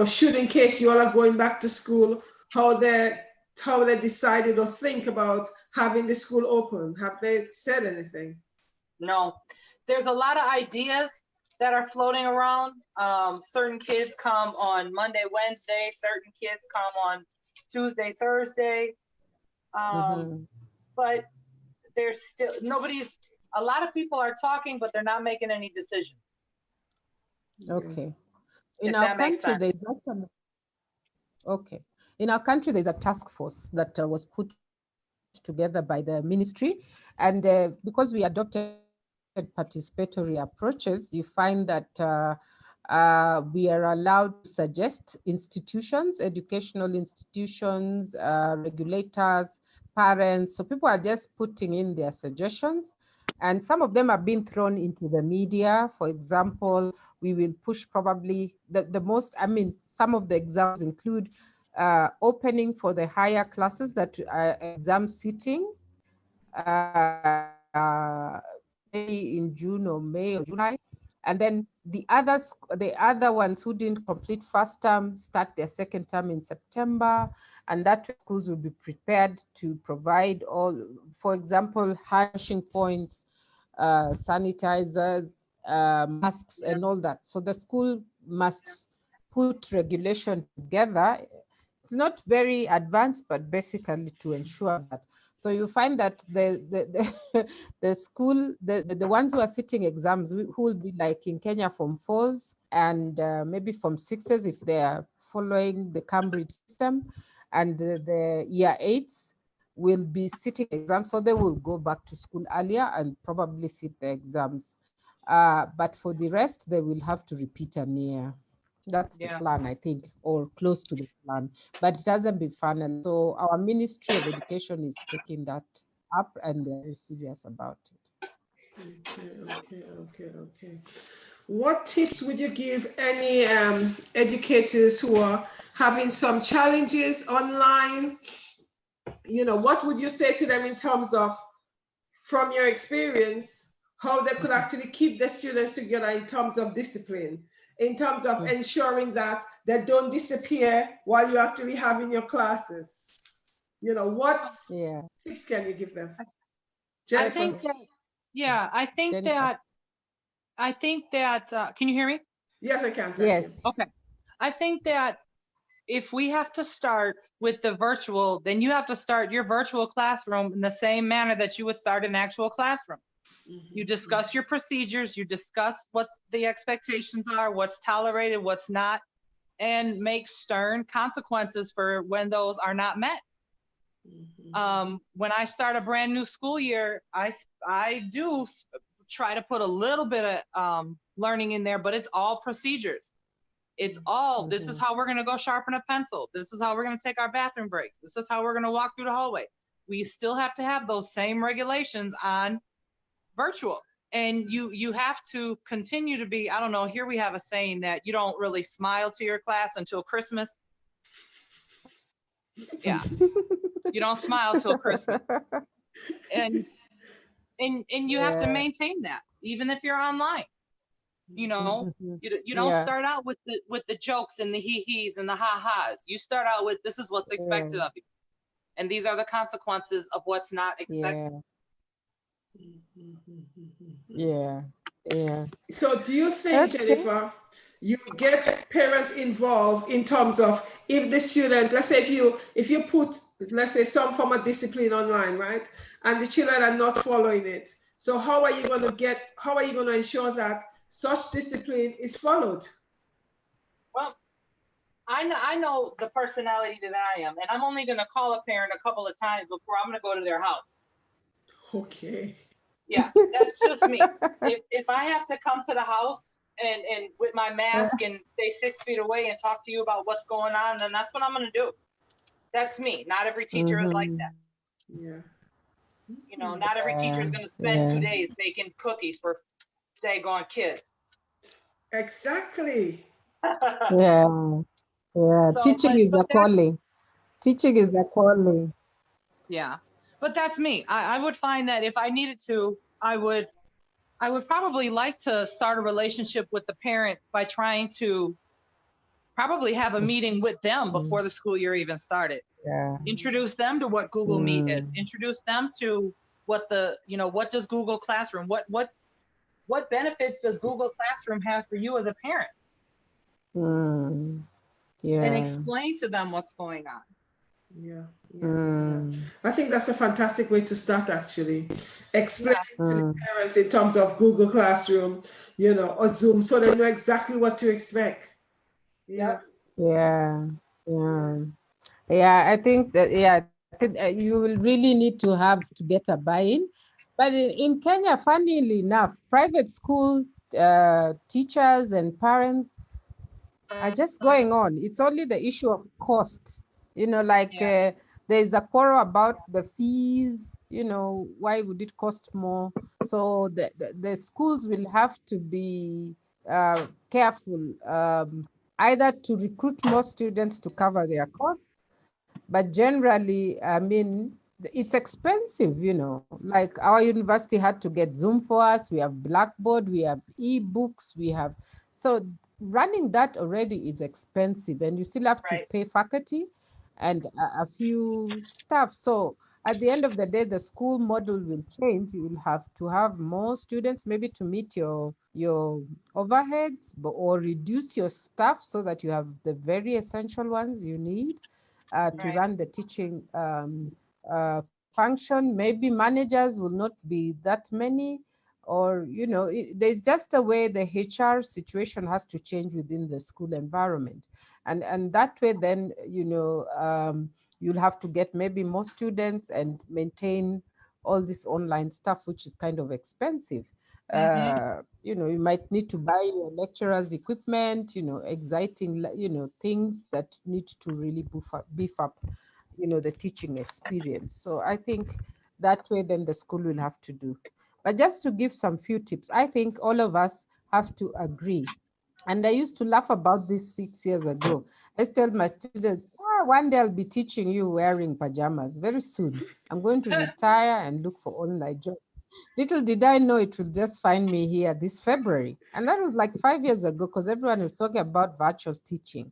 should in case you all are going back to school, how they decided or think about having the school open? Have they said anything? No. There's a lot of ideas that are floating around. Certain kids come on Monday, Wednesday. Certain kids come on Tuesday, Thursday. But there's still a lot of people are talking, but they're not making any decisions. Okay. In our country, In our country, there's a task force that was put together by the ministry. And because we adopted participatory approaches, you find that we are allowed to suggest institutions, educational institutions, regulators, parents. So people are just putting in their suggestions. And some of them are being thrown into the media. For example, we will push probably the most, some of the examples include opening for the higher classes that exam sitting maybe in June or May or July. And then the other ones who didn't complete first term start their second term in September. And that way schools will be prepared to provide all, for example, hashing points, sanitizers, masks, and all that. So the school must put regulation together. It's not very advanced, but basically to ensure that. So you find that the school, the ones who are sitting exams, who will be like in Kenya Form 4s and maybe Form 6s if they are following the Cambridge system, and the year 8s will be sitting exams, so they will go back to school earlier and probably sit the exams. But for the rest, they will have to repeat an year. That's the Yeah. plan, I think, or close to the plan, but it hasn't been final. So our Ministry of Education is taking that up and they're very serious about it. Okay. What tips would you give any educators who are having some challenges online? What would you say to them in terms of, from your experience, how they could actually keep the students together in terms of discipline, in terms of ensuring that they don't disappear while you're actually having your classes? What Yeah, tips can you give them? I Jennifer? think that, yeah, Jennifer. I think that, can you hear me? Yes, I can, thank Yes. you. Okay. I think that if we have to start with the virtual, then you have to start your virtual classroom in the same manner that you would start an actual classroom. You discuss your procedures, you discuss what the expectations are, what's tolerated, what's not, and make stern consequences for when those are not met. When I start a brand new school year, I do try to put a little bit of learning in there, but it's all procedures. It's all, this is how we're going to go sharpen a pencil. This is how we're going to take our bathroom breaks. This is how we're going to walk through the hallway. We still have to have those same regulations on virtual. And you have to continue to be, I don't know, here we have a saying that you don't really smile to your class until Christmas. Yeah. You don't smile till Christmas. And you have to maintain that, even if you're online. You know, you don't start out with the jokes and the hee-hees and the ha-has. You start out with, this is what's expected of you. And these are the consequences of what's not expected. Yeah. So do you think, Jennifer, you get parents involved in terms of, if the student, let's say if you put, let's say, some form of discipline online, right, and the children are not following it, so how are you going to ensure that such discipline is followed? Well, I know the personality that I am, and I'm only going to call a parent a couple of times before I'm going to go to their house. Okay. Yeah, that's just me. If I have to come to the house and with my mask and stay 6 feet away and talk to you about what's going on, then that's what I'm going to do. That's me. Not every teacher is like that. Yeah. You know, not every teacher is going to spend 2 days making cookies for daggone kids. Exactly. Yeah. So, Teaching is a calling. Teaching is a calling. Yeah, but that's me. I would find that if I needed to, I would probably like to start a relationship with the parents by trying to probably have a meeting with them before the school year even started. Yeah. Introduce them to what Google Meet is. Introduce them to what what does Google Classroom, what benefits does Google Classroom have for you as a parent? Yeah. And explain to them what's going on. Yeah. I think that's a fantastic way to start, actually. Explain to the parents in terms of Google Classroom, or Zoom, so they know exactly what to expect. Yeah. I think that, you will really need to get a buy-in. But in Kenya, funnily enough, private school teachers and parents are just going on. It's only the issue of cost. There's a quarrel about the fees, why would it cost more? So the schools will have to be careful, either to recruit more students to cover their costs. But generally, I mean, it's expensive, like our university had to get Zoom for us. We have Blackboard, we have e-books, so running that already is expensive, and you still have to pay faculty and a few staff. So at the end of the day, the school model will change. You will have to have more students, maybe to meet your overheads, or reduce your staff so that you have the very essential ones you need to run the teaching function. Maybe managers will not be that many, or there's just a way the HR situation has to change within the school environment, and that way then you'll have to get maybe more students and maintain all this online stuff, which is kind of expensive. You know, you might need to buy your lecturers equipment, you know, exciting, you know, things that need to really beef up, you know, the teaching experience. So I think that way then the school will have to do. But just to give some few tips, I think all of us have to agree. And I used to laugh about this 6 years ago. I used to tell my students, one day I'll be teaching you wearing pajamas very soon. I'm going to retire and look for online jobs. Little did I know it will just find me here this February. And that was like 5 years ago because everyone was talking about virtual teaching.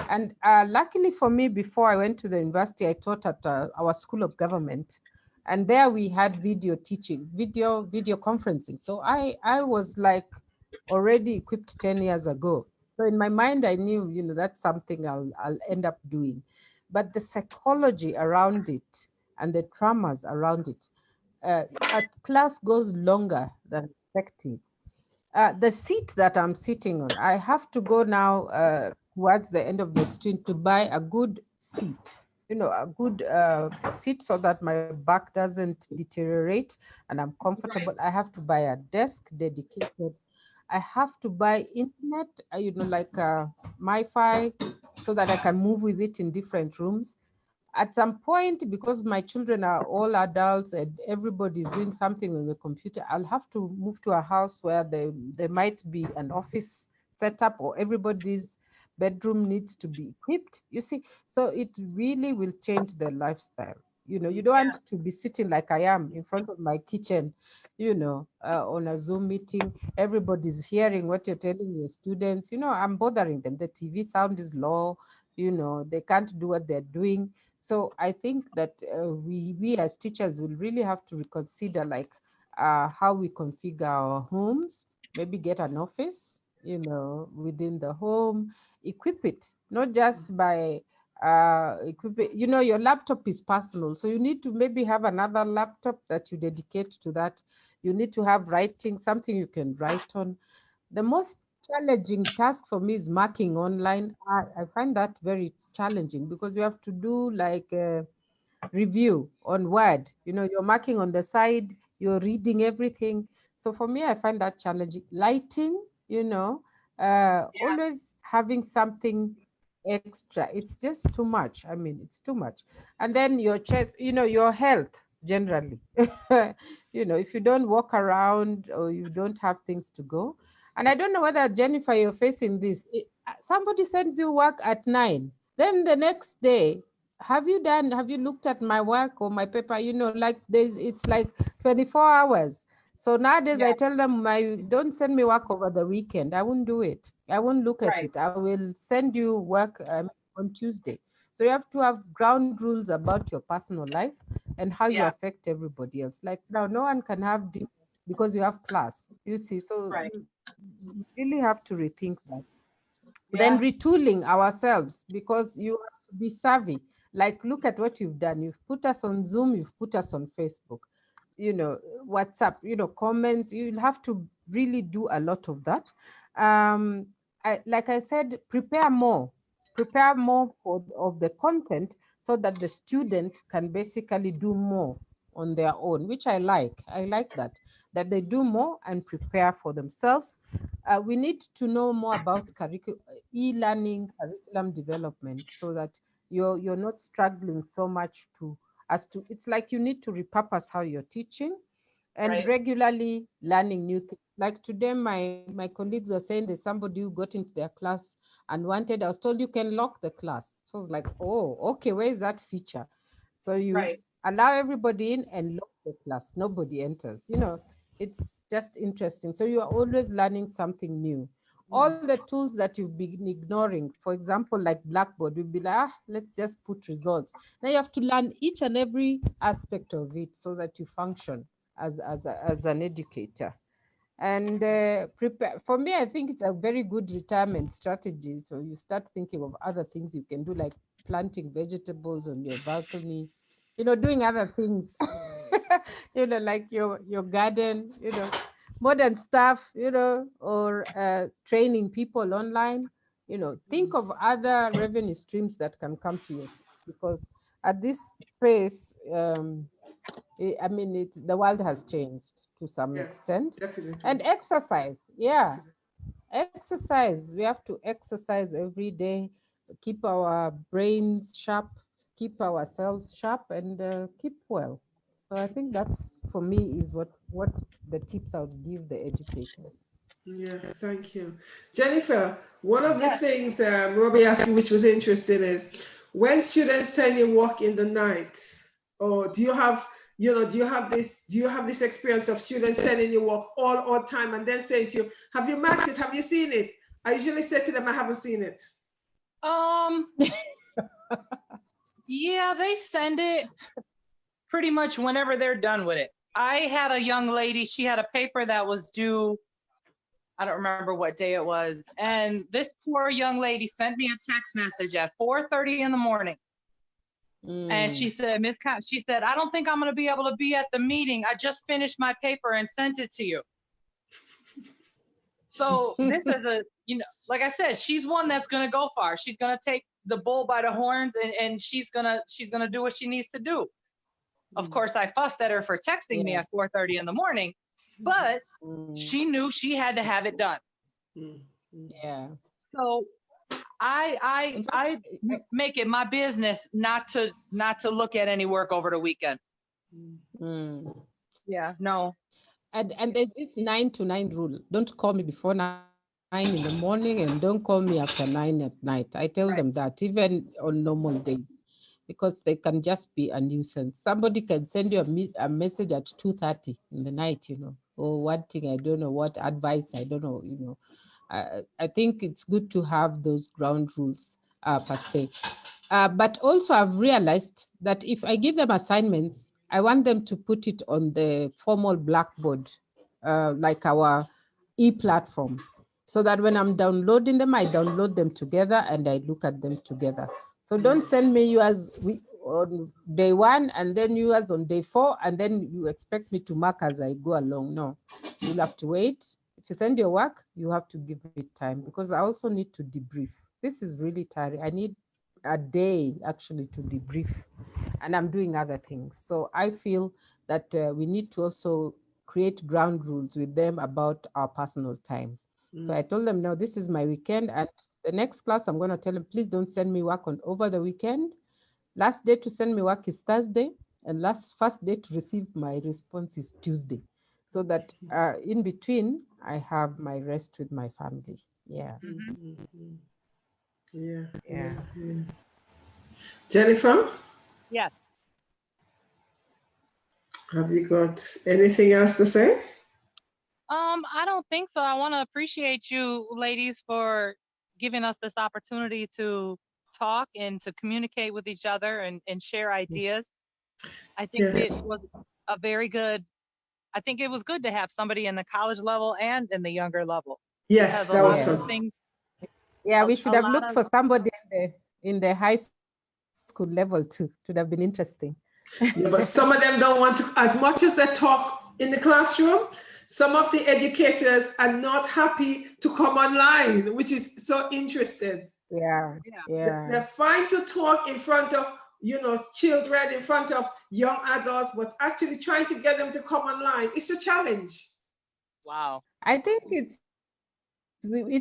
And luckily for me, before I went to the university, I taught at our School of Government. And there we had video teaching, video conferencing. So I was like already equipped 10 years ago. So in my mind, I knew, you know, that's something I'll end up doing. But the psychology around it and the traumas around it, a class goes longer than expected. The seat that I'm sitting on, I have to go now towards the end of next week to buy a good seat, you know, a good seat so that my back doesn't deteriorate and I'm comfortable. Right. I have to buy a desk dedicated. I have to buy internet, you know, like MiFi, so that I can move with it in different rooms. At some point, because my children are all adults and everybody's doing something on the computer, I'll have to move to a house where there might be an office setup, or everybody's bedroom needs to be equipped, you see. So it really will change their lifestyle. You know, you don't Yeah. want to be sitting like I am in front of my kitchen, you know, on a Zoom meeting. Everybody's hearing what you're telling your students. You know, I'm bothering them. The TV sound is low, you know, they can't do what they're doing. So I think that we as teachers will really have to reconsider, like how we configure our homes, maybe get an office, you know, within the home, equip it, not just by equip it. You know, your laptop is personal, so you need to maybe have another laptop that you dedicate to that. You need to have writing, something you can write on. The most challenging task for me is marking online. I find that very challenging because you have to do like a review on Word. You know, you're marking on the side, you're reading everything. So for me, I find that challenging. Lighting, you know, Yeah. always having something extra. It's just too much. I mean, it's too much. And then your chest, you know, your health generally. You know, if you don't walk around or you don't have things to go. And I don't know whether, Jennifer, you're facing this. Somebody sends you work at 9. Then the next day, have you looked at my work or my paper? You know, like it's like 24 hours. So nowadays Yeah. I tell them, don't send me work over the weekend. I won't do it. I won't look at Right. it. I will send you work on Tuesday. So you have to have ground rules about your personal life and how you Yeah. affect everybody else. Like now, no one can have this because you have class. You see, so Right. you really have to rethink that. Then Yeah. retooling ourselves, because you have to be savvy. Like, look at what you've done. You've put us on Zoom, you've put us on Facebook, you know, WhatsApp, you know, comments. You'll have to really do a lot of that. um like I said, prepare more of the content, so that the student can basically do more on their own, which I like that they do more and prepare for themselves. We need to know more about e-learning curriculum development, so that you're not struggling so much to as to it's like you need to repurpose how you're teaching, and Right. regularly learning new things. Like today, my colleagues were saying there's somebody who got into their class and wanted. I was told you can lock the class. So I was like, oh, okay, where is that feature? So you Right. allow everybody in and lock the class. Nobody enters. You know, it's just interesting. So you are always learning something new. All the tools that you've been ignoring, for example, like Blackboard, you'll be like, let's just put results. Now you have to learn each and every aspect of it so that you function as an educator. And prepare, for me, I think it's a very good retirement strategy. So you start thinking of other things you can do, like planting vegetables on your balcony, you know, doing other things, you know, like your garden, you know, modern stuff, you know, or training people online. You know, think of other revenue streams that can come to you, because at this pace, I mean, the world has changed to some Yeah, extent. definitely. And exercise, yeah, exercise. We have to exercise every day, keep our brains sharp, keep ourselves sharp, and keep well. So I think that's, for me, is what the tips I would give the educators. Yeah, thank you. Jennifer, one of the Yes. things Robbie asked me, which was interesting, is when students send you work in the night, or do you have, do you have this experience of students sending you work all time and then saying to you, have you marked it? Have you seen it? I usually say to them, I haven't seen it. Um, yeah, they send it pretty much whenever they're done with it. I had a young lady, she had a paper that was due, I don't remember what day it was. And this poor young lady sent me a text message at 4:30 in the morning. And she said, she said, I don't think I'm going to be able to be at the meeting. I just finished my paper and sent it to you. So this is like I said, she's one that's going to go far. She's going to take the bull by the horns, and she's going to do what she needs to do. Of course, I fussed at her for texting me Yeah. at 4:30 in the morning, but she knew she had to have it done. Yeah. So I make it my business not to look at any work over the weekend. Yeah, no. And there's this 9 to 9 rule. Don't call me before 9 in the morning, and don't call me after 9 at night. I tell them that even on normal days, because they can just be a nuisance. Somebody can send you a message at 2:30 in the night, or one thing, I don't know, what advice, I don't know, I think it's good to have those ground rules per se. But also I've realized that if I give them assignments, I want them to put it on the formal Blackboard, like our e-platform, so that when I'm downloading them, I download them together and I look at them together. So don't send me yours on day 1 and then yours on day 4, and then you expect me to mark as I go along. No, you'll have to wait. If you send your work, you have to give it time, because I also need to debrief. This is really tiring. I need a day actually to debrief, and I'm doing other things. So I feel that we need to also create ground rules with them about our personal time. So I told them, no, this is my weekend, and the next class I'm going to tell them, please don't send me work on over the weekend. Last day to send me work is Thursday, and first day to receive my response is Tuesday, so that in between I have my rest with my family. Yeah. Yeah. Jennifer, Yes. have you got anything else to say? I don't think so. I want to appreciate you ladies for giving us this opportunity to talk and to communicate with each other and share ideas. I think it Yes. was a very good, I think it was good to have somebody in the college level and in the younger level. Yes, Because a that was lot of Yeah. the fun. things, Yeah, we should a have lot looked of, for somebody in the high school level too. It would have been interesting. Yeah, but some of them don't want to, as much as they talk in the classroom, some of the educators are not happy to come online, which is so interesting. Yeah, yeah. yeah. They're fine to talk in front of, children, in front of young adults, but actually trying to get them to come online, it's a challenge. Wow. I think it's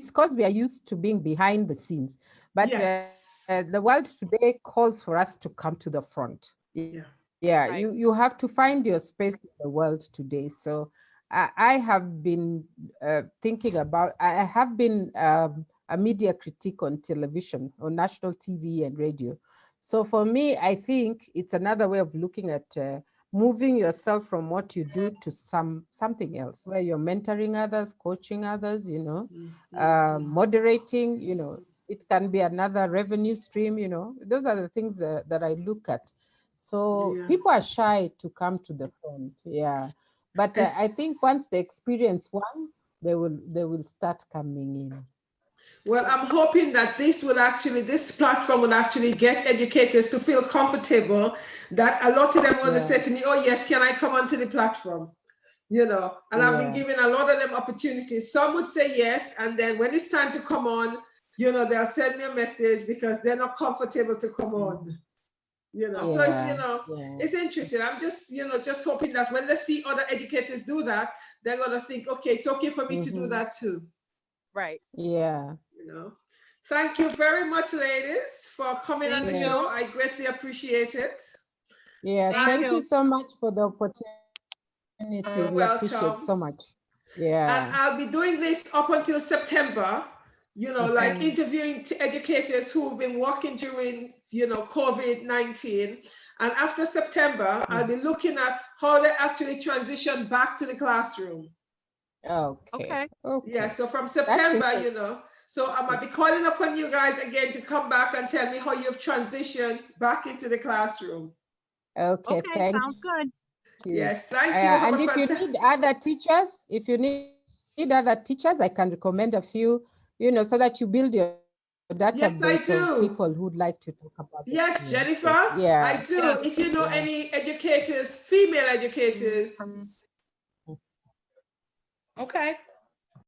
because we are used to being behind the scenes, but Yes. the world today calls for us to come to the front. Yeah. Yeah, Right. you have to find your space in the world today. So I have been thinking about, I have been a media critic on television, on national TV and radio. So for me, I think it's another way of looking at moving yourself from what you do to something else, where you're mentoring others, coaching others, moderating, it can be another revenue stream, those are the things that I look at. So Yeah. people are shy to come to the front, yeah. But I think once they experience one, they will start coming in. Well, I'm hoping that this platform will actually get educators to feel comfortable that a lot of them want to Yeah, say to me, oh, yes, can I come onto the platform? And I've been yeah, giving a lot of them opportunities. Some would say yes, and then when it's time to come on, they'll send me a message because they're not comfortable to come on. You know, Oh, so it's, Yeah. it's interesting. I'm just, just hoping that when they see other educators do that, they're gonna think, okay, it's okay for me to do that too. right. Yeah. You know. Thank you very much, ladies, for coming on Thank the Yeah. show. you. I greatly appreciate it. Yeah. Thank Thank you you. so much for the opportunity. You're We appreciate welcome. so much. And Yeah. I'll be doing this up until September, Okay. like interviewing educators who've been working during, COVID-19. And after September, I'll be looking at how they actually transition back to the classroom. Okay. Okay. Yeah, Okay. so from That's September, interesting. so I might be calling upon you guys again to come back and tell me how you've transitioned back into the classroom. Okay. Okay. Thank Sounds good. you. Yes, thank you. Have And a if you fantastic. need other teachers, I can recommend a few, so that you build your Yes, I database of do. people who'd like to talk about the Yes, Jennifer, I Yeah. do. Yes. If you know Yeah. any educators, female educators, Okay.